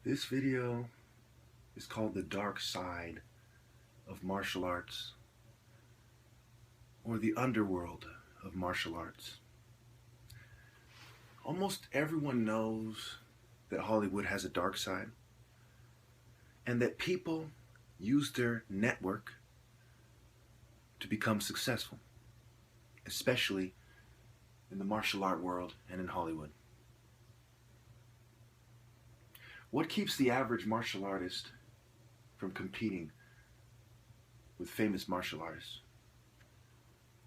This video is called The Dark Side of Martial Arts, or the underworld of martial arts. Almost everyone knows that Hollywood has a dark side, and that people use their network to become successful, especially in the martial art world and in Hollywood. What keeps the average martial artist from competing with famous martial artists?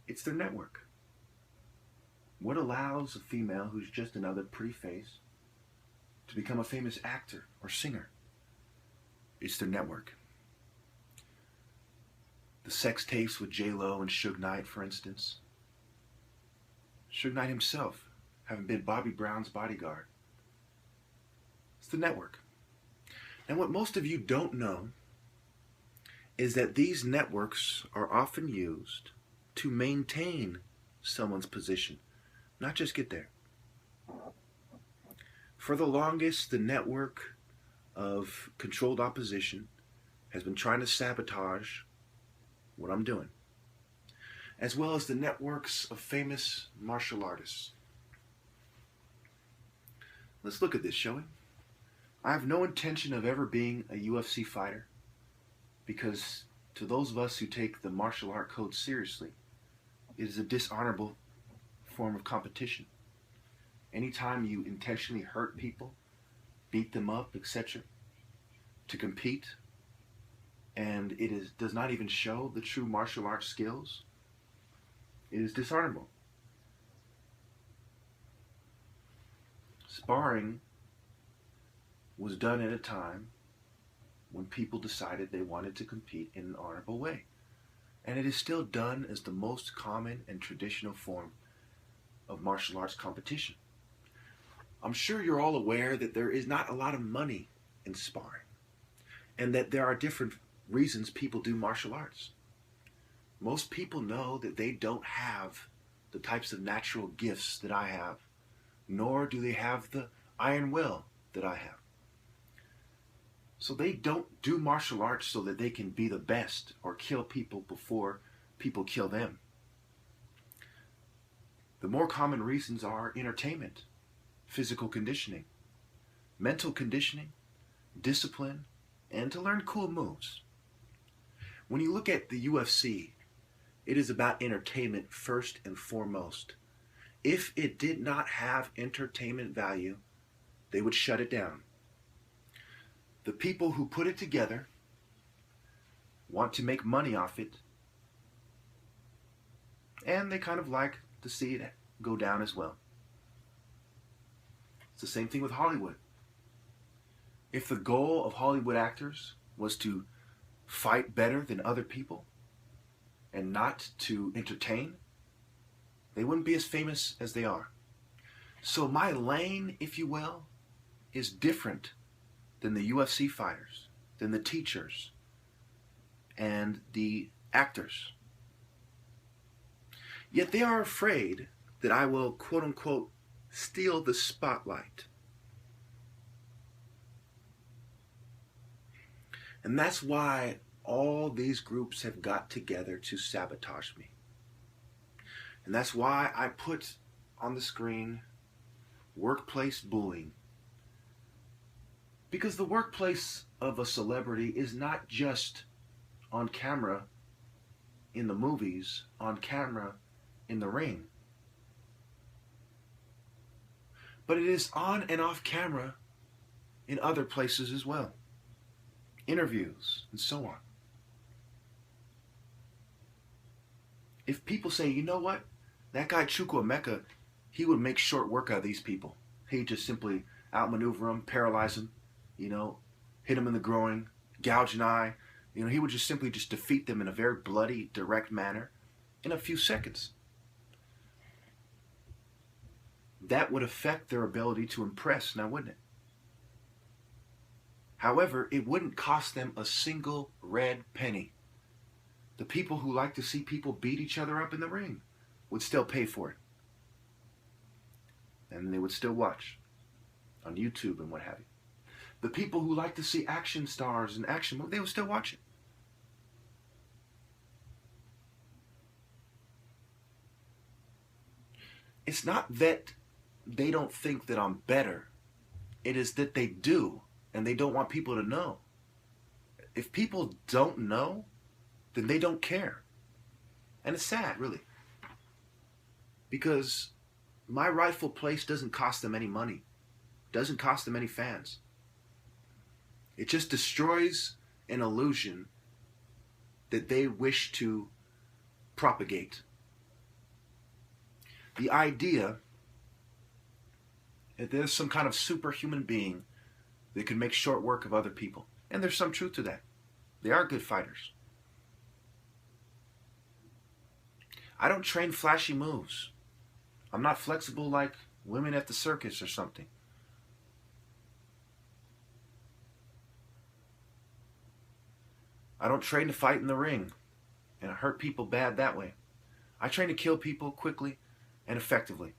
It's their network. What allows a female who's just another pretty face to become a famous actor or singer? It's their network. The sex tapes with J-Lo and Suge Knight, for instance. Suge Knight himself having been Bobby Brown's bodyguard. It's the network. And what most of you don't know is that these networks are often used to maintain someone's position, not just get there. For the longest, the network of controlled opposition has been trying to sabotage what I'm doing, as well as the networks of famous martial artists. Let's look at this, shall we? I have no intention of ever being a UFC fighter, because to those of us who take the martial art code seriously, it is a dishonorable form of competition. Anytime you intentionally hurt people, beat them up, etc., to compete, and does not even show the true martial arts skills, it is dishonorable. Sparring was done at a time when people decided they wanted to compete in an honorable way. And it is still done as the most common and traditional form of martial arts competition. I'm sure you're all aware that there is not a lot of money in sparring, and that there are different reasons people do martial arts. Most people know that they don't have the types of natural gifts that I have, nor do they have the iron will that I have. So they don't do martial arts so that they can be the best or kill people before people kill them. The more common reasons are entertainment, physical conditioning, mental conditioning, discipline, and to learn cool moves. When you look at the UFC, it is about entertainment first and foremost. If it did not have entertainment value, they would shut it down. The people who put it together want to make money off it, and they kind of like to see it go down as well. It's the same thing with Hollywood. If the goal of Hollywood actors was to fight better than other people and not to entertain, they wouldn't be as famous as they are. So my lane, if you will, is different than the UFC fighters, than the teachers, and the actors. Yet they are afraid that I will, quote unquote, steal the spotlight. And that's why all these groups have got together to sabotage me. And that's why I put on the screen workplace bullying. Because the workplace of a celebrity is not just on camera in the movies, on camera in the ring, but it is on and off camera in other places as well. Interviews and so on. If people say, you know what, that guy Chukwuemeka, he would make short work out of these people. He'd just simply outmaneuver them, paralyze them, hit him in the groin, gouge an eye. He would just simply defeat them in a very bloody, direct manner in a few seconds. That would affect their ability to impress, now wouldn't it? However, it wouldn't cost them a single red penny. The people who like to see people beat each other up in the ring would still pay for it. And they would still watch on YouTube and what have you. The people who like to see action stars and action movies, they will still watch it. It's not that they don't think that I'm better. It is that they do, and they don't want people to know. If people don't know, then they don't care. And it's sad, really. Because my rightful place doesn't cost them any money. Doesn't cost them any fans. It just destroys an illusion that they wish to propagate. The idea that there's some kind of superhuman being that can make short work of other people. And there's some truth to that. They are good fighters. I don't train flashy moves. I'm not flexible like women at the circus or something. I don't train to fight in the ring and hurt people bad that way. I train to kill people quickly and effectively.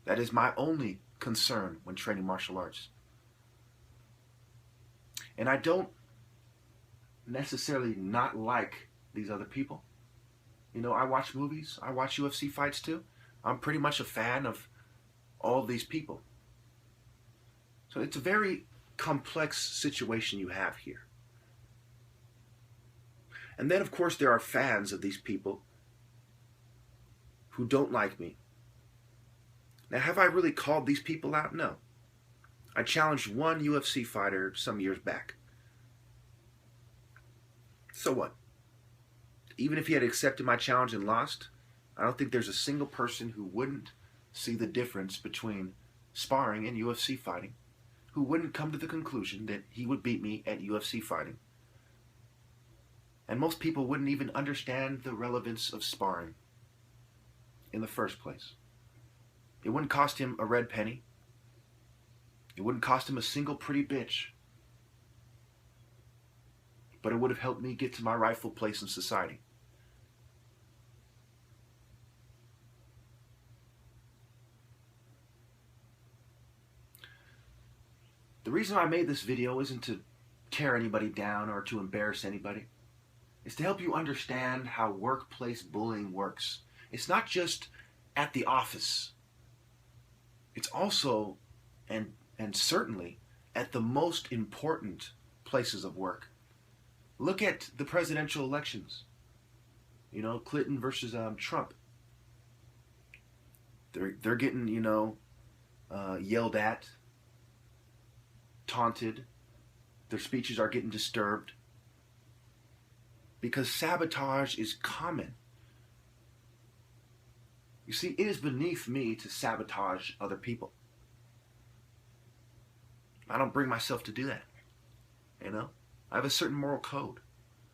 That is my only concern when training martial arts. And I don't necessarily not like these other people. You know, I watch movies, I watch UFC fights too. I'm pretty much a fan of all these people. So it's a very complex situation you have here. And then, of course, there are fans of these people who don't like me. Now, have I really called these people out? No. I challenged one UFC fighter some years back. So what? Even if he had accepted my challenge and lost, I don't think there's a single person who wouldn't see the difference between sparring and UFC fighting, who wouldn't come to the conclusion that he would beat me at UFC fighting. And most people wouldn't even understand the relevance of sparring in the first place. It wouldn't cost him a red penny. It wouldn't cost him a single pretty bitch. But it would have helped me get to my rightful place in society. The reason I made this video isn't to tear anybody down or to embarrass anybody. It's to help you understand how workplace bullying works. It's not just at the office. It's also, and certainly, at the most important places of work. Look at the presidential elections. You know, Clinton versus Trump. They're getting, yelled at, taunted. Their speeches are getting disturbed. Because sabotage is common. You see, it is beneath me to sabotage other people. I don't bring myself to do that. You know? I have a certain moral code.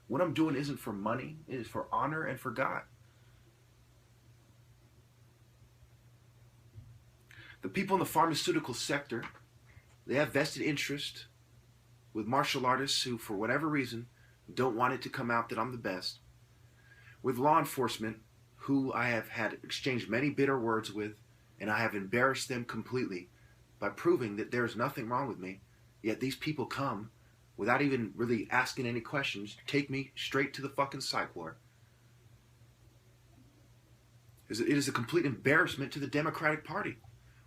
What I'm doing isn't for money. It is for honor and for God. The people in the pharmaceutical sector, they have vested interest with martial artists who, for whatever reason, don't want it to come out that I'm the best. With law enforcement, who I have had exchanged many bitter words with, and I have embarrassed them completely by proving that there's nothing wrong with me, yet these people come without even really asking any questions, take me straight to the fucking psych ward. It is a complete embarrassment to the Democratic Party,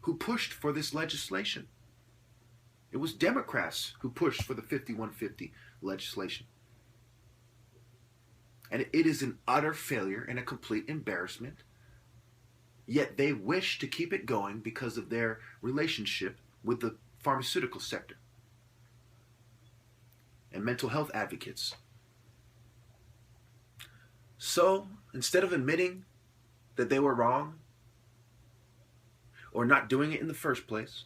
who pushed for this legislation. It was Democrats who pushed for the 5150 legislation. And it is an utter failure and a complete embarrassment. Yet they wish to keep it going because of their relationship with the pharmaceutical sector and mental health advocates. So, instead of admitting that they were wrong or not doing it in the first place,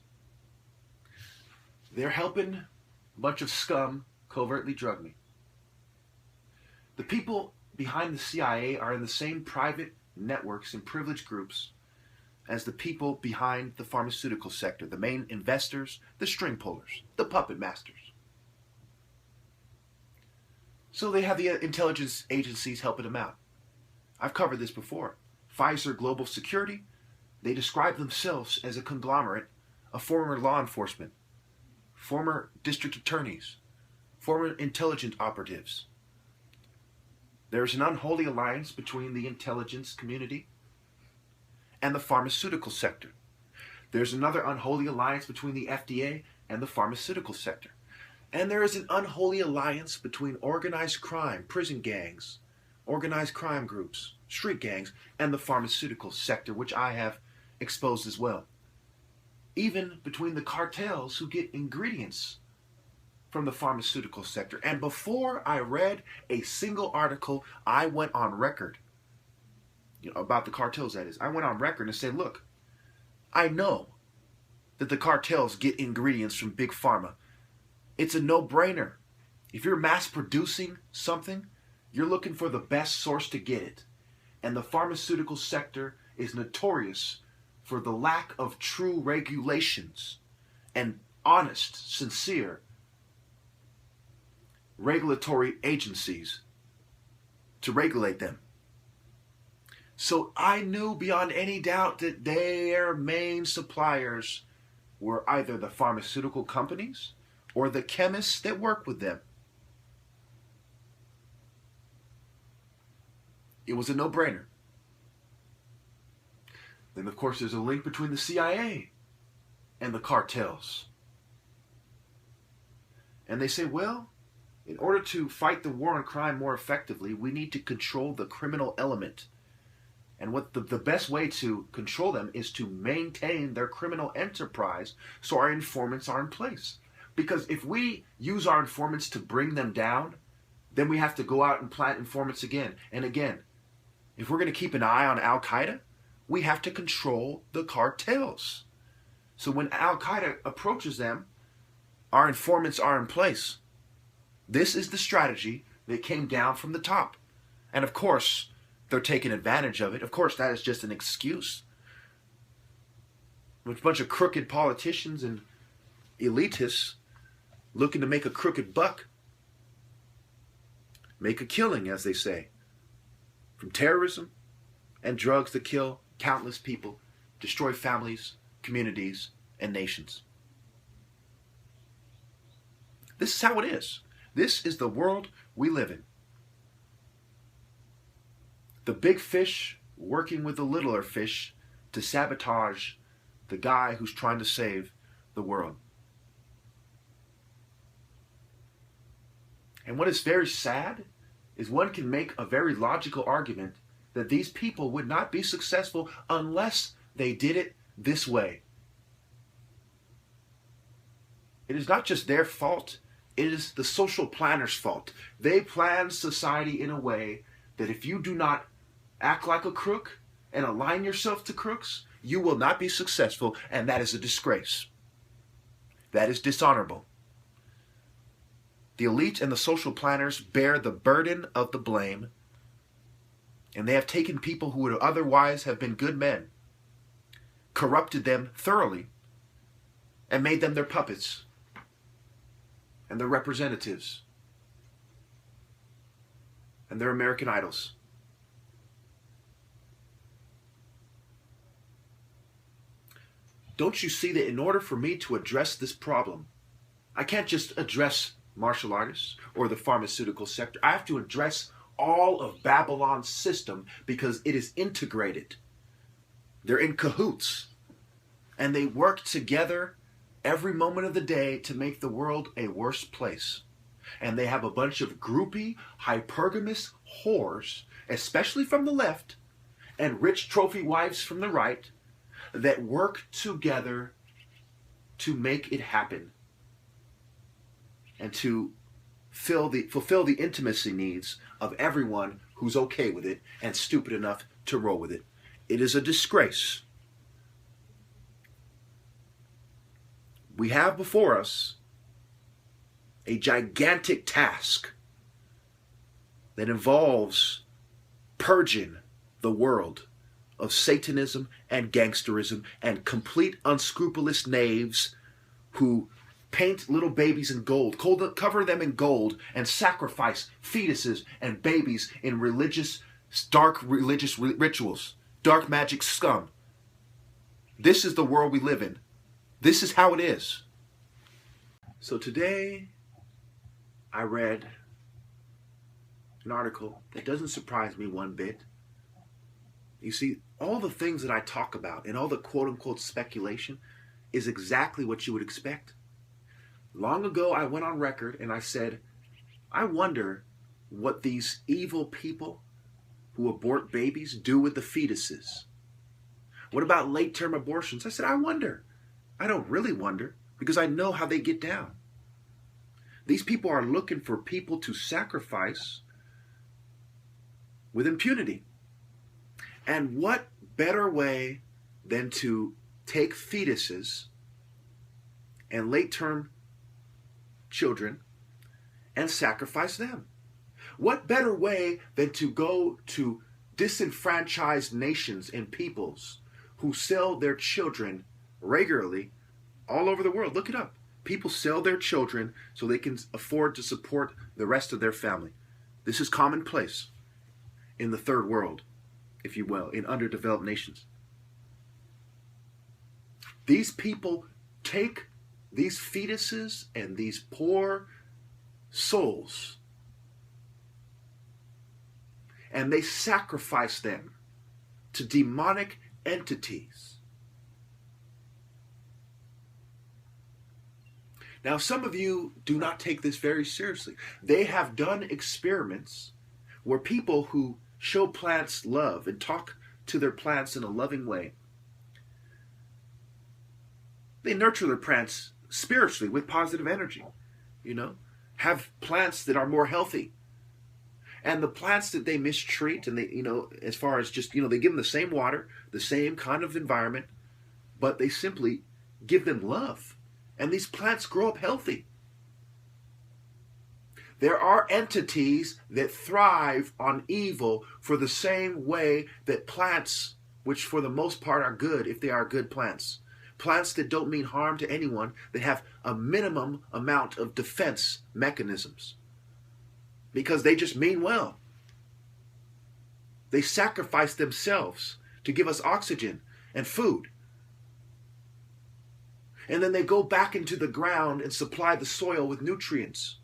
they're helping a bunch of scum covertly drug me. The people behind the CIA are in the same private networks and privileged groups as the people behind the pharmaceutical sector, the main investors, the string pullers, the puppet masters. So they have the intelligence agencies helping them out. I've covered this before. Pfizer Global Security, they describe themselves as a conglomerate of former law enforcement former district attorneys, former intelligence operatives. There's an unholy alliance between the intelligence community and the pharmaceutical sector. There's another unholy alliance between the FDA and the pharmaceutical sector. And there is an unholy alliance between organized crime, prison gangs, organized crime groups, street gangs, and the pharmaceutical sector, which I have exposed as well. Even between the cartels who get ingredients from the pharmaceutical sector. And before I read a single article, I went on record, about the cartels, that is. I went on record and said, look, I know that the cartels get ingredients from Big Pharma. It's a no-brainer. If you're mass producing something, you're looking for the best source to get it. And the pharmaceutical sector is notorious for the lack of true regulations and honest, sincere regulatory agencies to regulate them. So I knew beyond any doubt that their main suppliers were either the pharmaceutical companies or the chemists that work with them. It was a no-brainer. Then, of course, there's a link between the CIA and the cartels. And they say, well, in order to fight the war on crime more effectively, we need to control the criminal element. And what the best way to control them is to maintain their criminal enterprise so our informants are in place. Because if we use our informants to bring them down, then we have to go out and plant informants again and again. If we're going to keep an eye on Al-Qaeda, we have to control the cartels. So when Al-Qaeda approaches them, our informants are in place. This is the strategy that came down from the top. And of course, they're taking advantage of it. Of course, that is just an excuse. With a bunch of crooked politicians and elitists looking to make a crooked buck. Make a killing, as they say. From terrorism and drugs that kill countless people, destroy families, communities, and nations. This is how it is. This is the world we live in. The big fish working with the littler fish to sabotage the guy who's trying to save the world. And what is very sad is one can make a very logical argument that these people would not be successful unless they did it this way. It is not just their fault, it is the social planners' fault. They plan society in a way that if you do not act like a crook and align yourself to crooks, you will not be successful, and that is a disgrace. That is dishonorable. The elite and the social planners bear the burden of the blame, and they have taken people who would otherwise have been good men, corrupted them thoroughly, and made them their puppets and their representatives and their American idols. Don't you see that in order for me to address this problem, I can't just address martial artists or the pharmaceutical sector. I have to address all of Babylon's system because it is integrated. They're in cahoots. And they work together every moment of the day to make the world a worse place. And they have a bunch of groupie, hypergamous whores, especially from the left, and rich trophy wives from the right, that work together to make it happen and to fulfill the intimacy needs of everyone who's okay with it and stupid enough to roll with it. It is a disgrace. We have before us a gigantic task that involves purging the world of Satanism and gangsterism and complete unscrupulous knaves who paint little babies in gold, cover them in gold, and sacrifice fetuses and babies in dark religious rituals, dark magic scum. This is the world we live in. This is how it is. So today I read an article that doesn't surprise me one bit. You see, all the things that I talk about and all the quote unquote speculation is exactly what you would expect. Long ago, I went on record and I said, I wonder what these evil people who abort babies do with the fetuses. What about late-term abortions? I said, I wonder. I don't really wonder because I know how they get down. These people are looking for people to sacrifice with impunity. And what better way than to take fetuses and late-term children and sacrifice them? What better way than to go to disenfranchised nations and peoples who sell their children regularly all over the world? Look it up. People sell their children so they can afford to support the rest of their family. This is commonplace in the third world, if you will, in underdeveloped nations. These people take these fetuses and these poor souls and they sacrifice them to demonic entities. Now, some of you do not take this very seriously. They have done experiments where people who show plants love and talk to their plants in a loving way, they nurture their plants spiritually with positive energy, have plants that are more healthy. And the plants that they mistreat, and they, as far as just, they give them the same water, the same kind of environment, but they simply give them love. And these plants grow up healthy. There are entities that thrive on evil for the same way that plants, which for the most part are good if they are good plants, plants that don't mean harm to anyone, that have a minimum amount of defense mechanisms because they just mean well. They sacrifice themselves to give us oxygen and food. And then they go back into the ground and supply the soil with nutrients.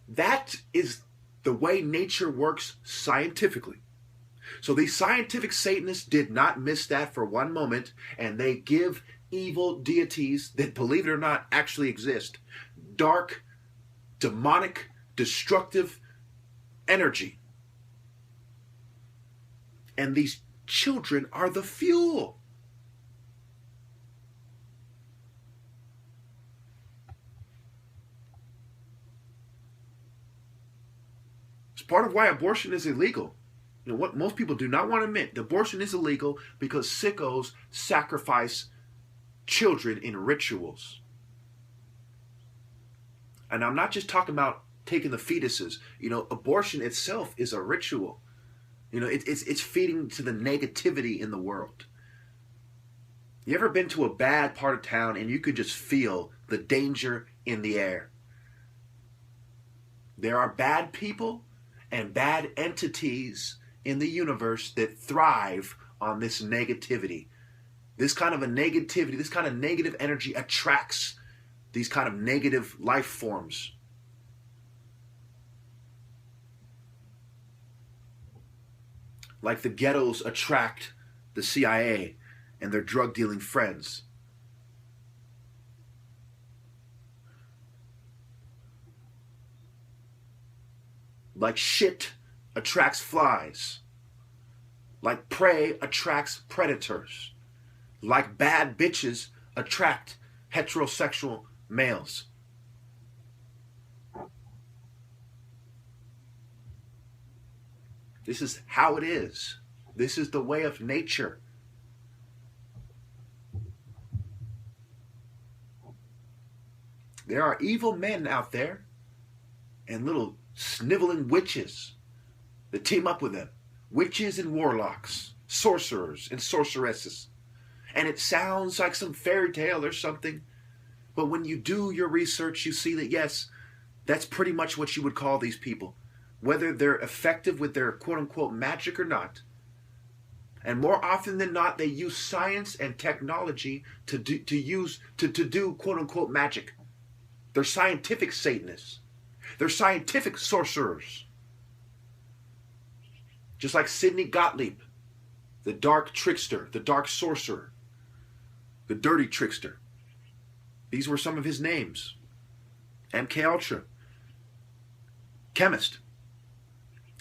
That is the way nature works scientifically. So these scientific Satanists did not miss that for one moment, and they give evil deities that, believe it or not, actually exist, dark, demonic, destructive energy. And these children are the fuel. It's part of why abortion is illegal. What most people do not want to admit, abortion is illegal because sickos sacrifice children in rituals. And I'm not just talking about taking the fetuses. Abortion itself is a ritual. It's feeding to the negativity in the world. You ever been to a bad part of town and you could just feel the danger in the air? There are bad people and bad entities in the universe that thrive on this negativity. This kind of negative energy attracts these kind of negative life forms. Like the ghettos attract the CIA and their drug dealing friends. Like shit attracts flies. Like prey attracts predators. Like bad bitches attract heterosexual males. This is how it is. This is the way of nature. There are evil men out there and little sniveling witches that team up with them. Witches and warlocks, sorcerers and sorceresses. And it sounds like some fairy tale or something, but when you do your research, you see that yes, that's pretty much what you would call these people. Whether they're effective with their quote-unquote magic or not, And more often than not, they use science and technology to do quote unquote magic. They're scientific Satanists. They're scientific sorcerers. Just like Sidney Gottlieb, the dark trickster, the dark sorcerer, the dirty trickster. These were some of his names. MK Ultra, chemist.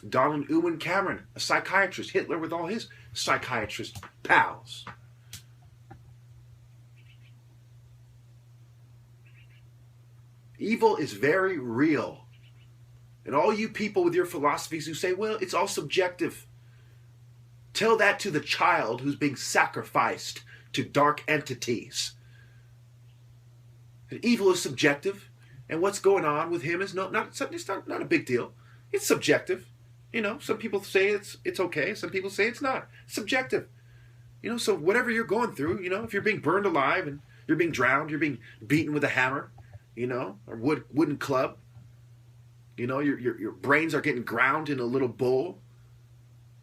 Donald Ewan Cameron, a psychiatrist. Hitler with all his psychiatrist pals. Evil is very real. And all you people with your philosophies who say, well, it's all subjective. Tell that to the child who's being sacrificed to dark entities. And evil is subjective. And what's going on with him is not a big deal. It's subjective. You know, some people say it's okay. Some people say it's not. It's subjective. You know, so whatever you're going through, you know, if you're being burned alive and you're being drowned, you're being beaten with a hammer, you know, or wooden club. You know, your brains are getting ground in a little bowl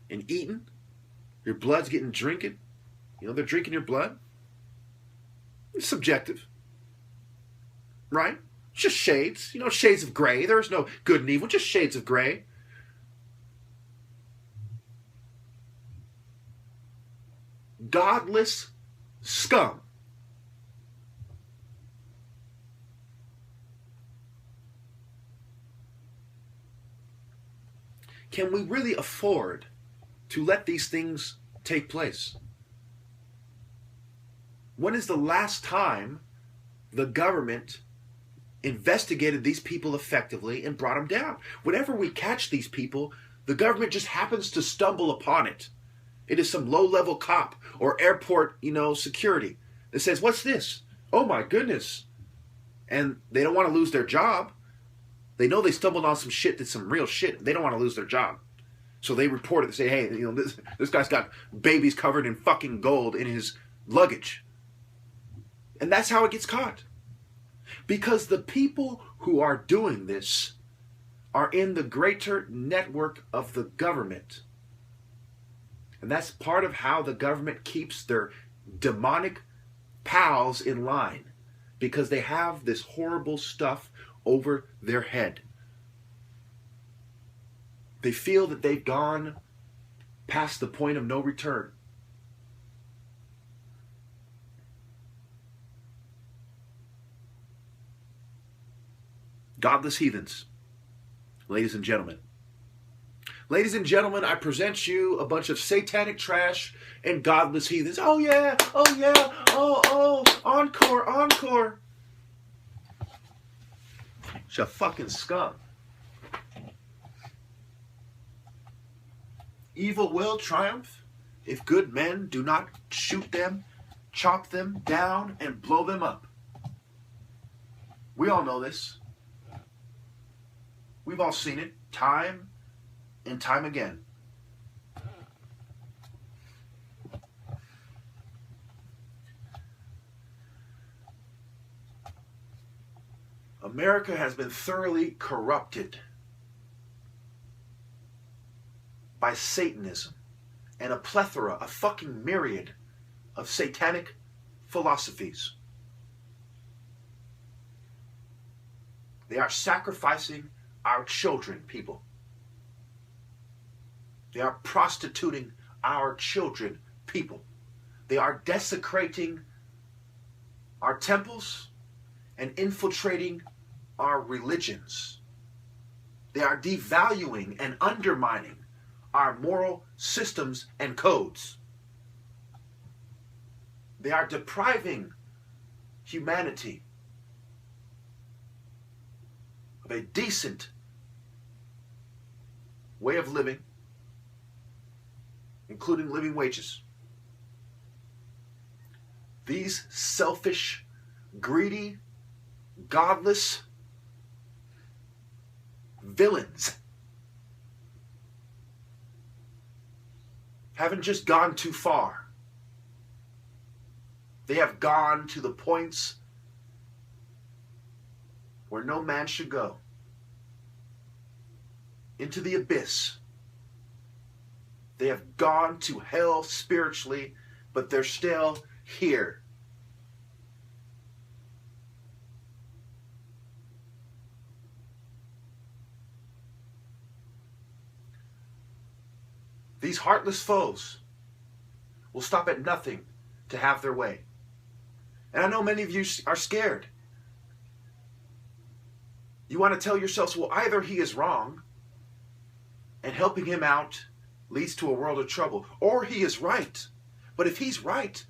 and eaten. Your blood's getting drinking. You know, they're drinking your blood. It's subjective. Right? It's just shades. You know, shades of gray. There is no good and evil, just shades of gray. Godless scum. Can we really afford to let these things take place? When is the last time the government investigated these people effectively and brought them down? Whenever we catch these people, the government just happens to stumble upon it. It is some low-level cop or airport, you know, security that says, what's this? Oh my goodness. And they don't want to lose their job. They know they stumbled on some shit that's some real shit. They don't want to lose their job. So they report it. They say, hey, you know, this guy's got babies covered in fucking gold in his luggage. And that's how it gets caught. Because the people who are doing this are in the greater network of the government. And that's part of how the government keeps their demonic pals in line. Because they have this horrible stuff over their head. They feel that they've gone past the point of no return. Godless heathens, ladies and gentlemen. Ladies and gentlemen, I present you a bunch of satanic trash and godless heathens. Oh yeah, encore, encore. It's a fucking scum. Evil will triumph if good men do not shoot them, chop them down, and blow them up. We all know this. We've all seen it time and time again. America has been thoroughly corrupted by Satanism and a plethora, a fucking myriad of satanic philosophies. They are sacrificing our children, people. They are prostituting our children, people. They are desecrating our temples and infiltrating our religions. They are devaluing and undermining our moral systems and codes. They are depriving humanity of a decent way of living, including living wages. These selfish, greedy, godless villains haven't just gone too far. They have gone to the points where no man should go. Into the abyss. They have gone to hell spiritually, but they're still here. These heartless foes will stop at nothing to have their way. And I know many of you are scared. You want to tell yourselves, well, either he is wrong and helping him out leads to a world of trouble, or he is right. But if he's right,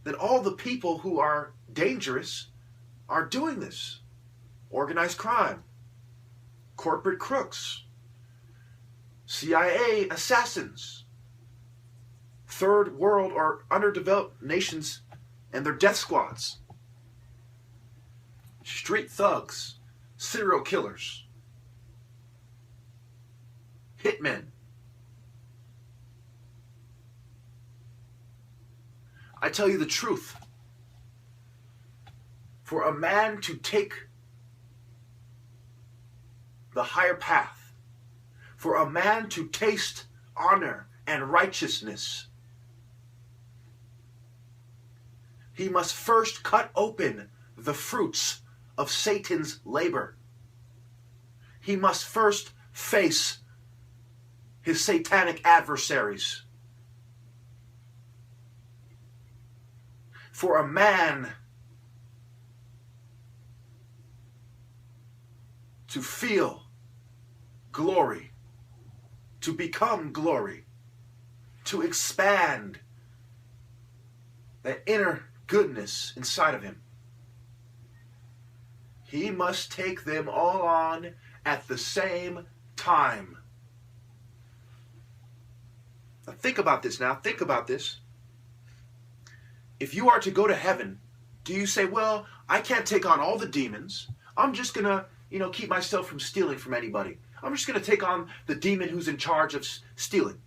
then all the people who are dangerous are doing this. Organized crime, corporate crooks, CIA assassins, third world or underdeveloped nations and their death squads, street thugs, serial killers, hitmen. I tell you the truth. For a man to take the higher path, for a man to taste honor and righteousness, he must first cut open the fruits of Satan's labor. He must first face his satanic adversaries. For a man to feel glory, to become glory, to expand that inner goodness inside of him, he must take them all on at the same time. Now think about this now. Think about this. If you are to go to heaven, do you say, well, I can't take on all the demons. I'm just going to, keep myself from stealing from anybody. I'm just going to take on the demon who's in charge of stealing.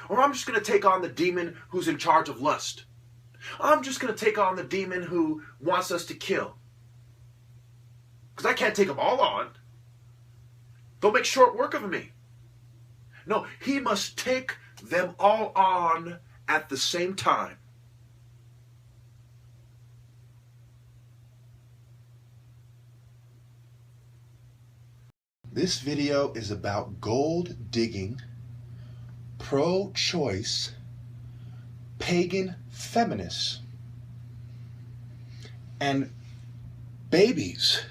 Or I'm just going to take on the demon who's in charge of lust. I'm just going to take on the demon who wants us to kill. Because I can't take them all on. They'll make short work of me. No, he must take them all on at the same time. This video is about gold digging, pro-choice, pagan feminists, and babies,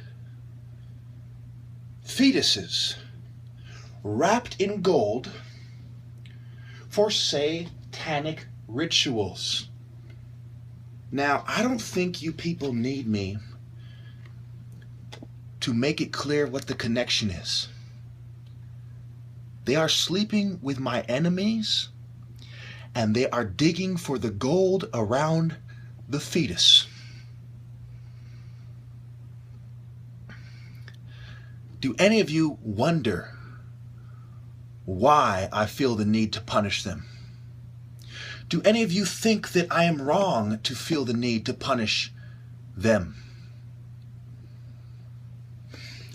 fetuses, wrapped in gold for satanic rituals. Now, I don't think you people need me to make it clear what the connection is. They are sleeping with my enemies, and they are digging for the gold around the fetus. Do any of you wonder why I feel the need to punish them? Do any of you think that I am wrong to feel the need to punish them?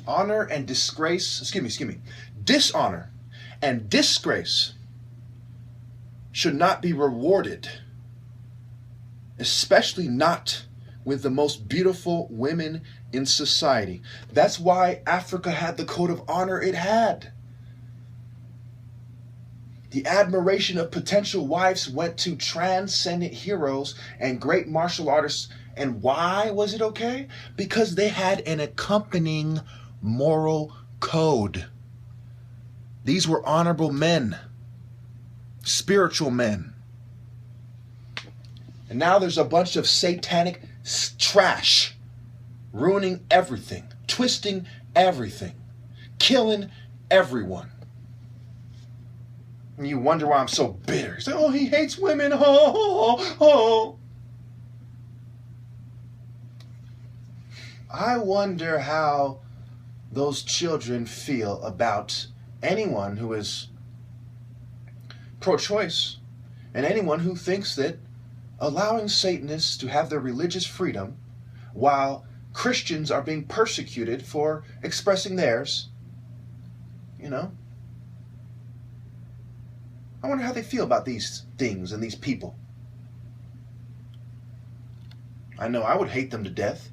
Honor and disgrace, dishonor and disgrace should not be rewarded, especially not with the most beautiful women in society. That's why Africa had the code of honor it had. The admiration of potential wives went to transcendent heroes and great martial artists. And why was it okay? Because they had an accompanying moral code. These were honorable men, spiritual men. And now there's a bunch of satanic trash ruining everything, twisting everything, killing everyone. And you wonder why I'm so bitter. You say, oh, he hates women. Oh. I wonder how those children feel about anyone who is pro-choice and anyone who thinks that allowing Satanists to have their religious freedom while Christians are being persecuted for expressing theirs, I wonder how they feel about these things and these people. I know I would hate them to death.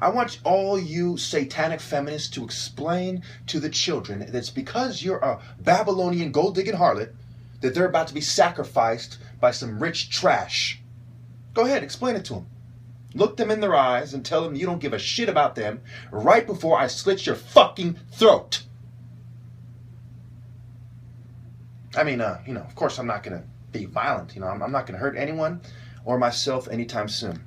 I want all you satanic feminists to explain to the children that it's because you're a Babylonian gold-digging harlot that they're about to be sacrificed by some rich trash. Go ahead, explain it to them. Look them in their eyes and tell them you don't give a shit about them right before I slit your fucking throat. I mean, of course I'm not going to be violent. I'm not going to hurt anyone or myself anytime soon.